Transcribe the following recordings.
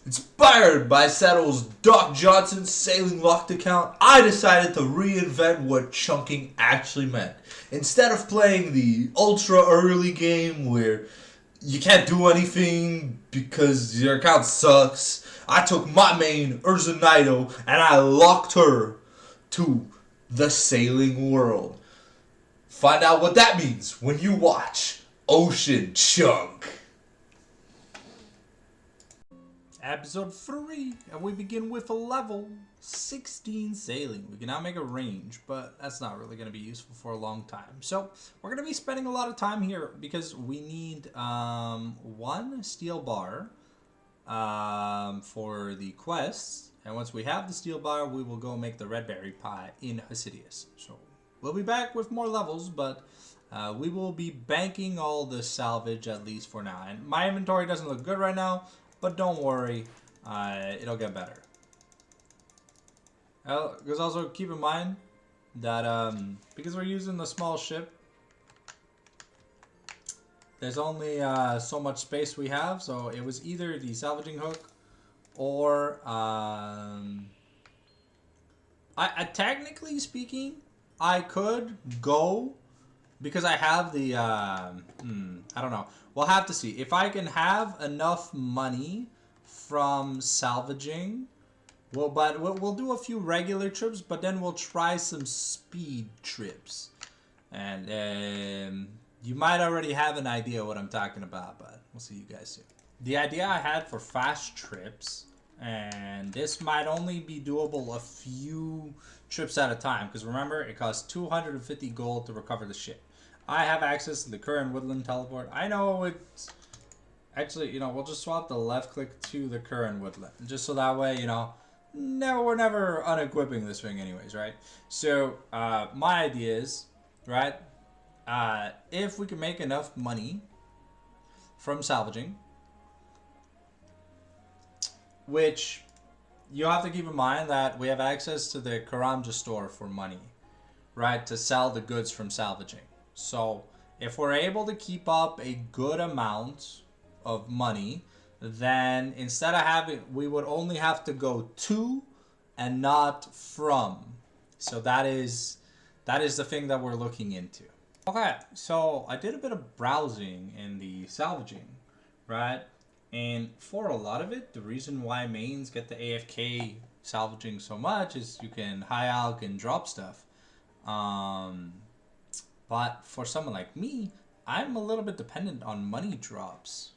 Inspired by Settle's Doc Johnson sailing locked account, I decided to reinvent what chunking actually meant. Instead of playing the ultra early game where you can't do anything because your account sucks, I took my main, Urza Naito, and I locked her to the sailing world. Find out what that means when you watch Ocean Chunk. Episode 3, and we begin with a level 16 sailing. We can now make a range, but that's not really going to be useful for a long time. So we're going to be spending a lot of time here because we need one steel bar for the quests. And once we have the steel bar, we will go make the red berry pie in Hasidius. So we'll be back with more levels, but we will be banking all the salvage at least for now. And my inventory doesn't look good right now, but don't worry, it'll get better. Because also keep in mind that because we're using the small ship, there's only so much space we have. So it was either the salvaging hook or I technically speaking, I could go because I have the I don't know. We'll have to see if I can have enough money from salvaging. Well, but we'll do a few regular trips, but then we'll try some speed trips, and you might already have an idea what I'm talking about, but we'll see you guys soon. The idea I had for fast trips, and this might only be doable a few trips at a time, because remember, it costs 250 gold to recover the ship. I have access to the current woodland teleport. I know it's... Actually, you know, we'll just swap the left click to the current woodland. Just so that way, you know, no, we're never unequipping this thing anyways, right? So, my idea is, right, if we can make enough money from salvaging, which you have to keep in mind that we have access to the Karamja store for money, right, to sell the goods from salvaging. So if we're able to keep up a good amount of money, then instead of having, we would only have to go to and not from. So that is the thing that we're looking into. Okay, so I did a bit of browsing in the salvaging, right? And for a lot of it, the reason why mains get the AFK salvaging so much is you can high alch and drop stuff. But for someone like me, I'm a little bit dependent on money drops.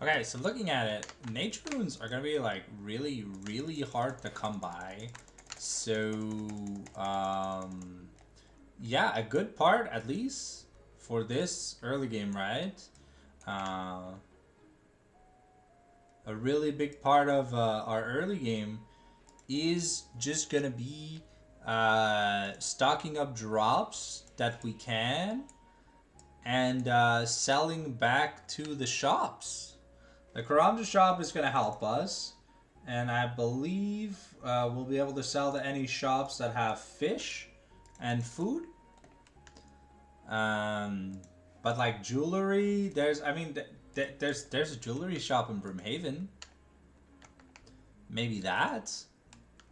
Okay, so looking at it, nature runes are gonna be like really, really hard to come by. So, yeah, a good part at least for this early game, right? A really big part of our early game is just gonna be stocking up drops that we can and selling back to the shops. The Karamja shop is going to help us, and I believe we'll be able to sell to any shops that have fish and food. But like jewelry, there's a jewelry shop in Brimhaven. Maybe that.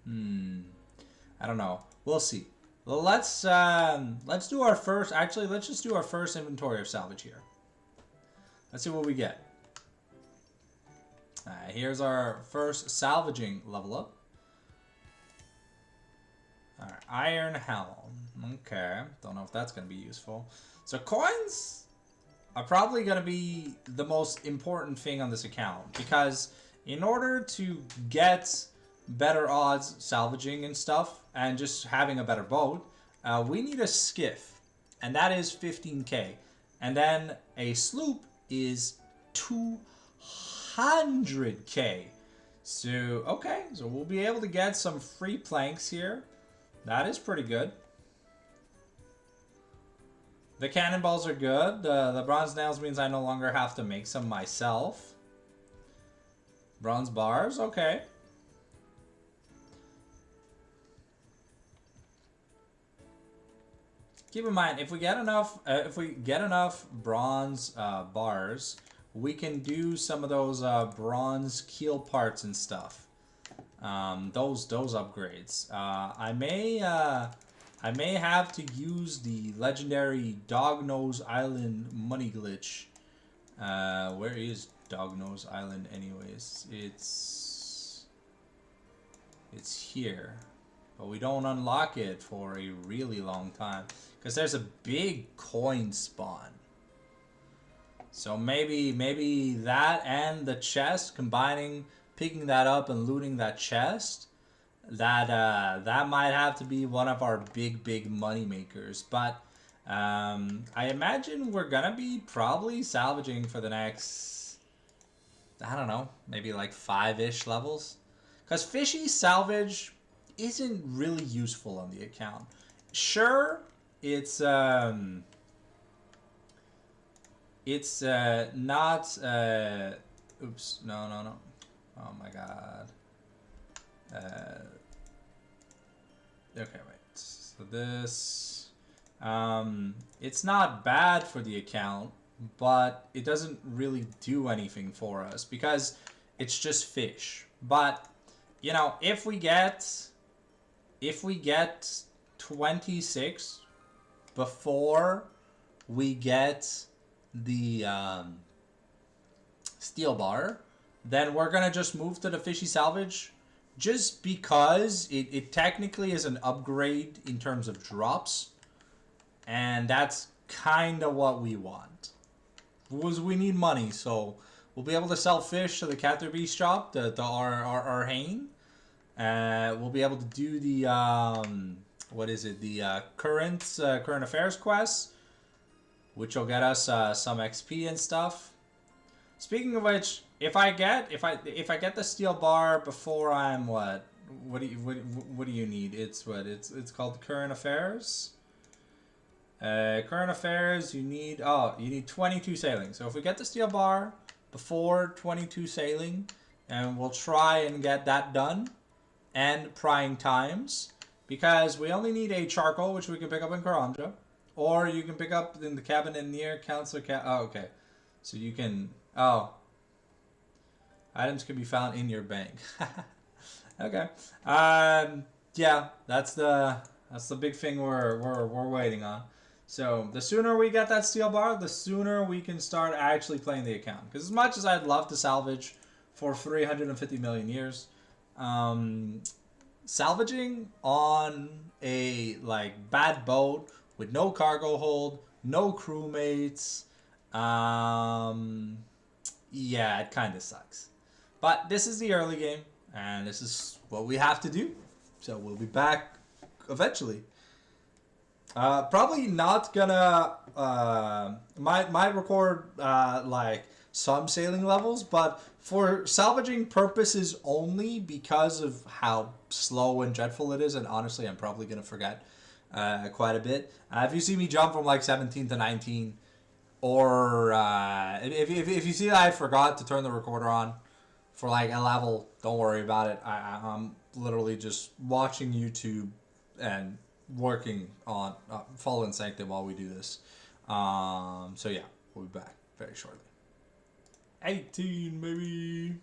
I don't know. We'll see. Well, let's do our first. Actually, let's just do our first inventory of salvage here. Let's see what we get. Here's our first salvaging level up. Alright, iron helm. Okay, don't know if that's gonna be useful. So coins are probably gonna be the most important thing on this account, because in order to get better odds salvaging and stuff and just having a better boat, we need a skiff, and that is 15k, and then a sloop is 200k. So okay, so we'll be able to get some free planks here. That is pretty good. The cannonballs are good. The bronze nails means I no longer have to make some myself. Bronze bars, okay. Keep in mind, if we get enough bronze bars, we can do some of those bronze keel parts and stuff. Those upgrades. I may have to use the legendary Dognose Island money glitch. Where is Dognose Island anyways? It's here, but we don't unlock it for a really long time because there's a big coin spawn. So maybe that and the chest combining, picking that up and looting that chest, that might have to be one of our big money makers. But I imagine we're gonna be probably salvaging for the next, I don't know, maybe like 5-ish levels, because fishy salvage isn't really useful on the account. Sure, it's not oops, no, oh my god. Okay, wait, so this it's not bad for the account, but it doesn't really do anything for us because it's just fish. But you know, if we get 26 before we get the steel bar, then we're gonna just move to the fishy salvage, just because it technically is an upgrade in terms of drops, and that's kind of what we want. We need money, so we'll be able to sell fish to the Cather Beast shop, our Hain. We'll be able to do the what is it? The current affairs quests, which will get us some XP and stuff. Speaking of which, if I get the steel bar before I'm what do you need? It's what it's called current affairs. Current affairs, you need 22 sailing. So if we get the steel bar before 22 sailing, and we'll try and get that done, and prying times, because we only need a charcoal, which we can pick up in Karanja, or you can pick up in the cabinet near Counselor Oh, okay. So you can items can be found in your bank. Okay. Yeah, that's the big thing we're waiting on. So the sooner we get that steel bar, the sooner we can start actually playing the account. Because as much as I'd love to salvage for 350 million years, salvaging on a like bad boat with no cargo hold, no crewmates, yeah, it kind of sucks. But this is the early game, and this is what we have to do. So we'll be back eventually. Probably not gonna might record like some sailing levels, but for salvaging purposes only, because of how slow and dreadful it is, and honestly I'm probably gonna forget quite a bit. If you see me jump from like 17 to 19, or if you see that I forgot to turn the recorder on for like a level, don't worry about it. I'm literally just watching YouTube and working on Fallen Sanctum while we do this. So yeah, we'll be back very shortly. 18, maybe.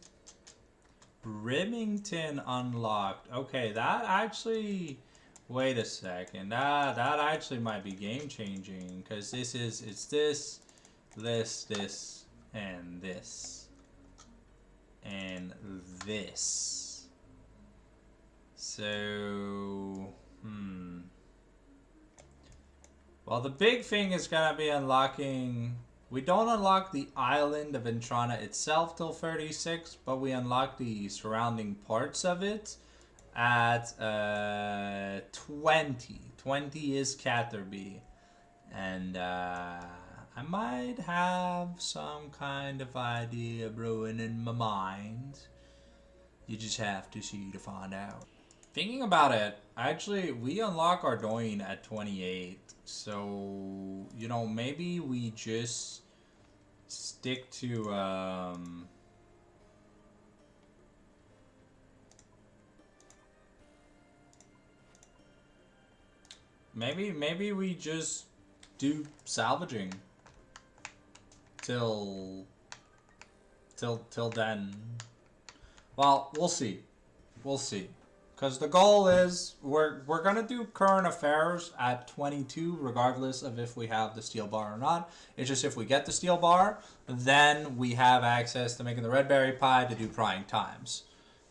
Remington unlocked. Okay, that actually... Wait a second. That actually might be game changing, because it's this, and this. And this. So... Well, the big thing is going to be unlocking... We don't unlock the island of Entrana itself till 36, but we unlock the surrounding parts of it at 20. 20 is Catherby. And I might have some kind of idea brewing in my mind. You just have to see to find out. Thinking about it, actually, we unlock Ardoin at 28. So, you know, maybe we just stick to, maybe we just do salvaging till till then. Well, we'll see. We'll see. Because the goal is we're gonna do current affairs at 22, regardless of if we have the steel bar or not. It's just if we get the steel bar, then we have access to making the red berry pie to do prying times.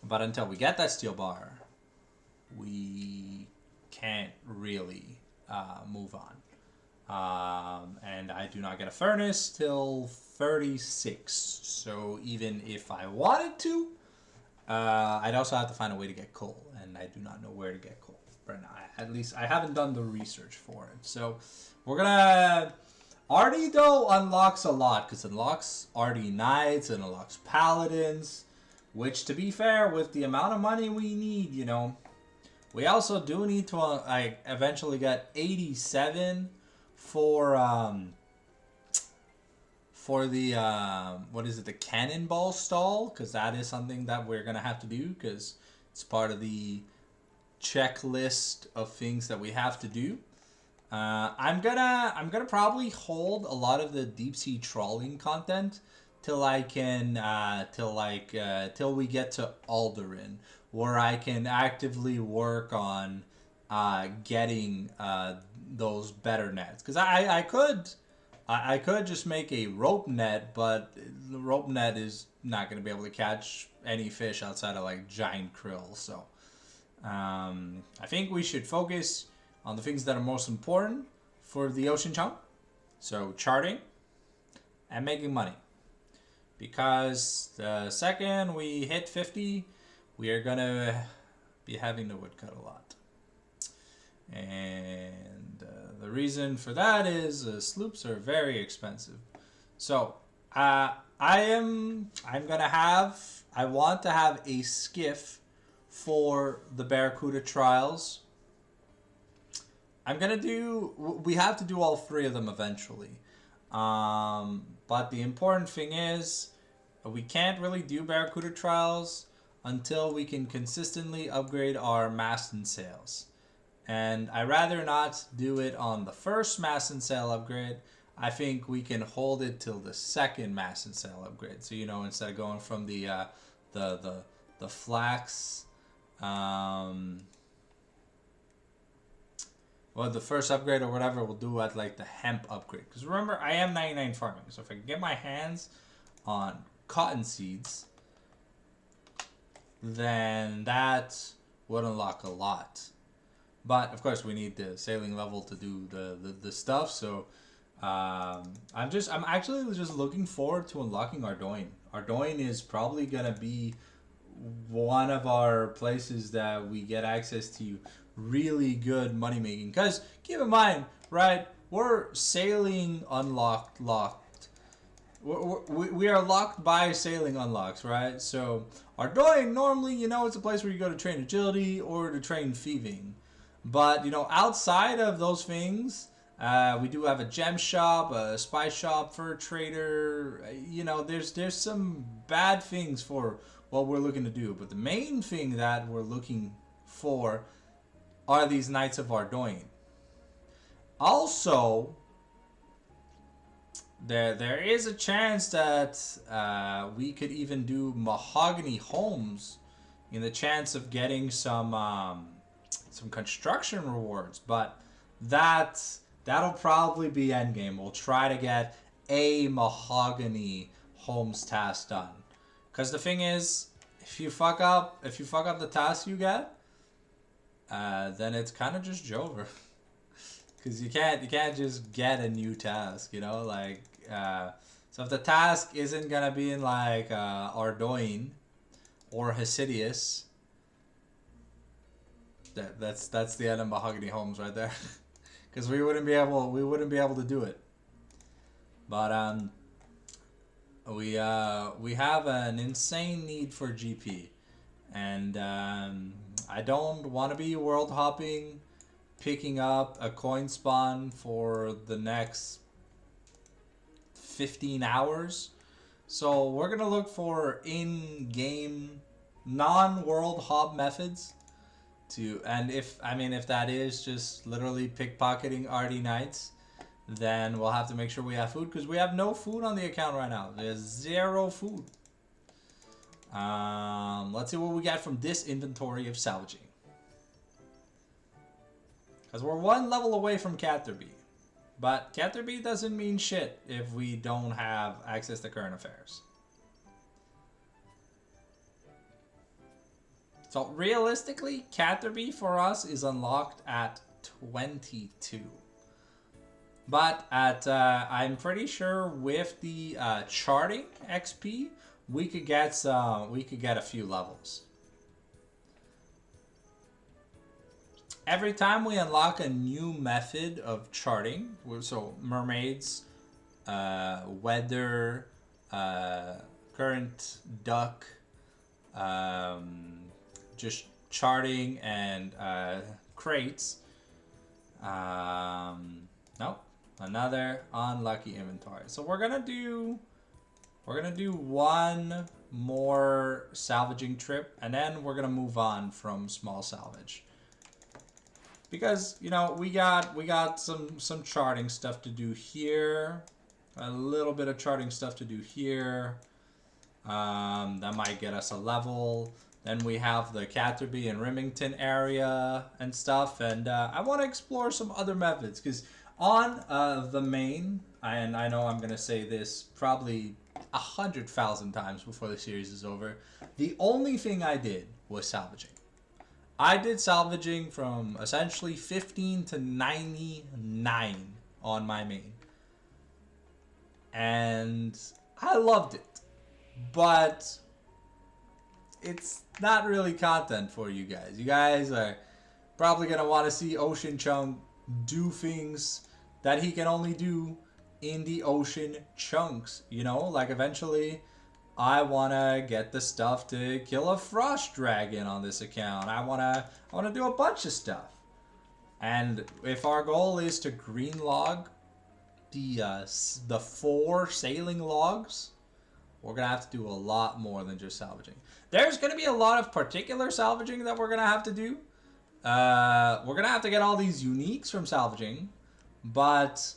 But until we get that steel bar, we can't really move on. And I do not get a furnace till 36. So even if I wanted to, I'd also have to find a way to get coal, and I do not know where to get coal right now. At least I haven't done the research for it. So we're gonna. Artie though unlocks a lot because it unlocks Artie Knights and unlocks Paladins, which to be fair, with the amount of money we need, you know, we also do need to eventually get 87 for the what is it, the cannonball stall, because that is something that we're gonna have to do because it's part of the checklist of things that we have to do. I'm gonna probably hold a lot of the deep sea trawling content till I can till we get to Alderan, where I can actively work on getting those better nets, because I could just make a rope net, but the rope net is not going to be able to catch any fish outside of like giant krill. So I think we should focus on the things that are most important for the ocean chunk. So charting and making money. Because the second we hit 50, we are going to be having to woodcut a lot. And the reason for that is sloops are very expensive. So I want to have a skiff for the Barracuda trials. We have to do all three of them eventually. But the important thing is we can't really do Barracuda trials until we can consistently upgrade our mast and sails. And I'd rather not do it on the first mast and sail upgrade. I think we can hold it till the second mast and sail upgrade. So, you know, instead of going from the flax, well, the first upgrade or whatever we'll do at like the hemp upgrade. Because remember, I am 99 farming. So if I can get my hands on cotton seeds, then that would unlock a lot. But of course, we need the sailing level to do the stuff. So I'm actually just looking forward to unlocking Ardoin. Ardoin is probably gonna be one of our places that we get access to really good money making. Because keep in mind, right? We're sailing locked. We are locked by sailing unlocks, right? So Ardoin normally, you know, it's a place where you go to train agility or to train thieving. But, you know, outside of those things, we do have a gem shop, a spice shop for a trader. You know, there's some bad things for what we're looking to do. But the main thing that we're looking for are these Knights of Ardoin. Also, there is a chance that we could even do mahogany homes in the chance of getting some construction rewards, but that'll probably be endgame. We'll try to get a mahogany homes task done, because the thing is, if you fuck up the task you get, then it's kind of just Jover, because you can't just get a new task, you know, like so if the task isn't gonna be in like Ardoin or Hesidius, that's the end of mahogany homes right there, because we wouldn't be able to do it. But we have an insane need for GP, and I don't want to be world hopping, picking up a coin spawn for the next 15 hours. So we're gonna look for in-game non-world hop methods. And if that is just literally pickpocketing Artie Knights, then we'll have to make sure we have food, because we have no food on the account right now. There's zero food. Let's see what we got from this inventory of salvaging. Because we're one level away from Catherby. But Catherby doesn't mean shit if we don't have access to current affairs. So realistically, Catherby for us is unlocked at 22. But at I'm pretty sure with the charting XP, we could get a few levels. Every time we unlock a new method of charting, so mermaids, weather, current duck, just charting and crates. Nope, another unlucky inventory. So we're gonna do one more salvaging trip, and then we're gonna move on from small salvage. Because, you know, we got some charting stuff to do here. A little bit of charting stuff to do here. That might get us a level. Then we have the Catherby and Remington area and stuff. And I want to explore some other methods. Because on the main, and I know I'm going to say this probably 100,000 times before the series is over, the only thing I did was salvaging. I did salvaging from essentially 15 to 99 on my main. And I loved it. But it's not really content for you guys. You guys are probably going to want to see Ocean Chunk do things that he can only do in the ocean chunks. You know, like eventually I want to get the stuff to kill a frost dragon on this account. I want to do a bunch of stuff. And if our goal is to green log the 4 sailing logs, we're going to have to do a lot more than just salvaging. There's going to be a lot of particular salvaging that we're going to have to do. We're going to have to get all these uniques from salvaging, but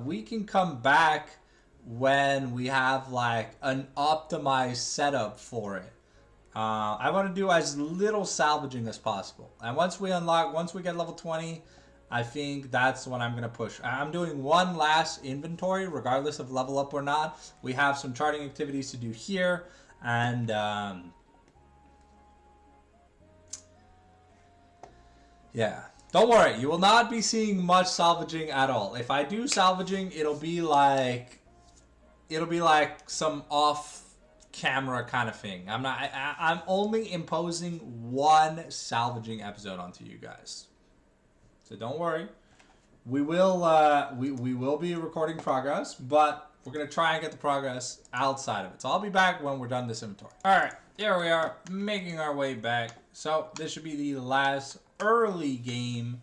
we can come back when we have like an optimized setup for it. I want to do as little salvaging as possible. And once we get level 20, I think that's when I'm going to push. I'm doing one last inventory, regardless of level up or not. We have some charting activities to do here. And yeah. Don't worry, you will not be seeing much salvaging at all. If I do salvaging, it'll be like some off-camera kind of thing. I'm only imposing one salvaging episode onto you guys. So don't worry. We will be recording progress, but we're gonna try and get the progress outside of it. So I'll be back when we're done this inventory. Alright, here we are, making our way back. So this should be the last early game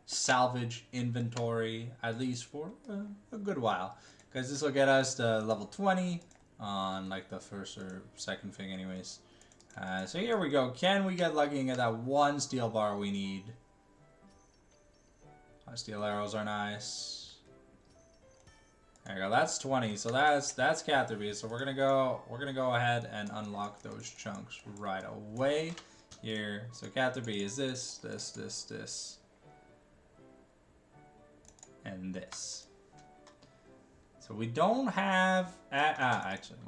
salvage inventory, at least for a good while. Because this will get us to level 20 on like the first or second thing anyways. So here we go. Can we get lucky and get that one steel bar we need? Our steel arrows are nice. There you go. That's 20. So that's Catherby. So we're gonna go ahead and unlock those chunks right away here. So Catherby is this, and this. So we don't have actually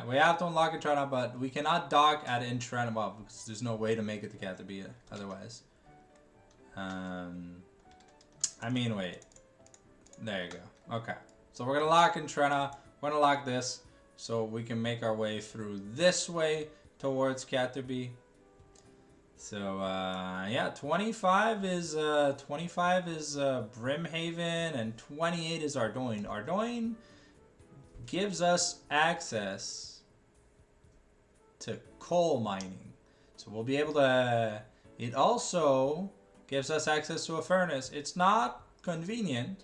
we have to unlock Intrana, but we cannot dock at Intrana, well, because there's no way to make it to Catherby otherwise. I mean, wait. There you go. Okay. So we're gonna lock Intrana. We're gonna lock this so we can make our way through this way towards Catherby. So yeah, 25 is Brimhaven, and 28 is Ardoyne. Ardoyne gives us access to coal mining, so we'll be able to. It also gives us access to a furnace. It's not convenient,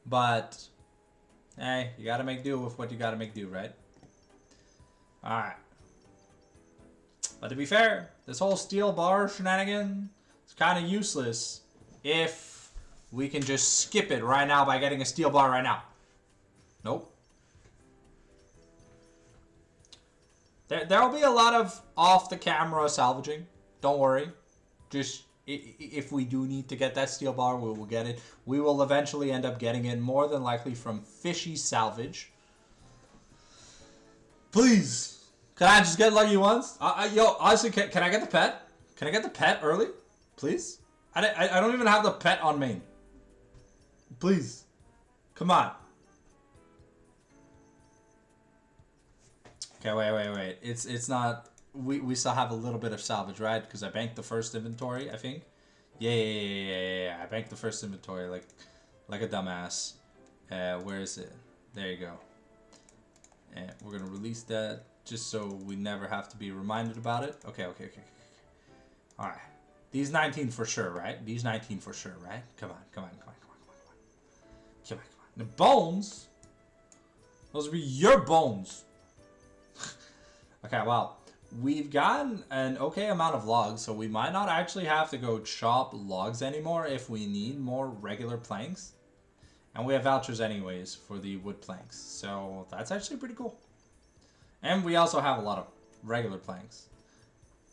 but hey, you gotta make do with what you gotta make do, right? All right. But to be fair, this whole steel bar shenanigan is kind of useless if we can just skip it right now by getting a steel bar right now. Nope. There'll be a lot of off-the-camera salvaging. Don't worry. Just if we do need to get that steel bar, we will get it. We will eventually end up getting it, more than likely from Fishy Salvage. Please, can I just get lucky once? Yo, honestly, can I get the pet? Can I get the pet early? Please? I don't even have the pet on main. Please. Come on. Okay, wait. It's not... We still have a little bit of salvage, right? Because I banked the first inventory, I think. Yeah. I banked the first inventory like a dumbass. Where is it? There you go. And we're going to release that just so we never have to be reminded about it. Okay. Alright. These 19 for sure, right? These 19 for sure, right? Come on. Come on. The bones? Those would be your bones. Okay, well, we've gotten an okay amount of logs, so we might not actually have to go chop logs anymore if we need more regular planks. And we have vouchers anyways for the wood planks, so that's actually pretty cool. And we also have a lot of regular planks.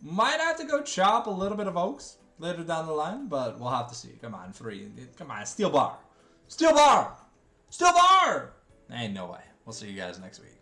Might have to go chop a little bit of oaks later down the line, but we'll have to see. Come on, 3. Come on, steel bar. Steel bar! Steel bar! Ain't no way. We'll see you guys next week.